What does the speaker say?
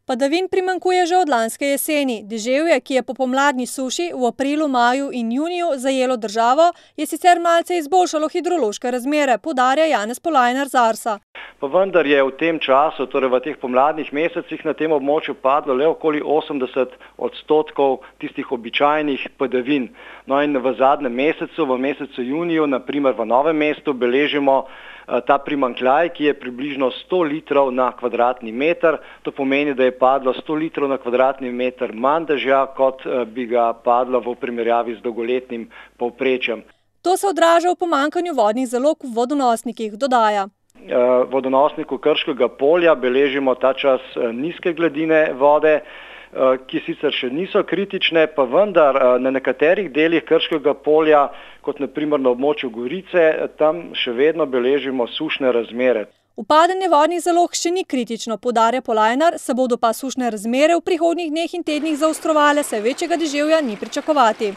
Padavin primanjkuje že od lanske jeseni. Deževje, ki je po pomladni suši v aprilu, maju in juniju zajelo državo, je sicer malce izboljšalo hidrološke razmere, poudarja Janez Polajnar z Arsa. Pa vendar je v tem času, torej v teh pomladnih mesecih, na tem območju padlo le okoli 80% tistih običajnih padavin. No in v zadnjem mesecu, v mesecu juniju, naprimer v Novem mestu, beležimo ta primanjkljaj, ki je približno 100 litrov na kvadratni meter. To pomeni, da je padlo 100 litrov na kvadratni meter manj dežja, kot bi ga padlo v primerjavi z dolgoletnim povprečjem. To se odraža v pomanjkanju vodnih zalog v vodonosnikih, dodaja. V vodonosniku Krškega polja beležimo ta čas nizke gladine vode, ki sicer še niso kritične, pa vendar na nekaterih delih Krškega polja, kot naprimer na območju Gorice, tam še vedno beležimo sušne razmere. Upadanje vodnih zalog še ni kritično, poudarja Polajnar, se bodo pa sušne razmere v prihodnjih dneh in tednih zaostrovale, saj večjega deževja ni pričakovati.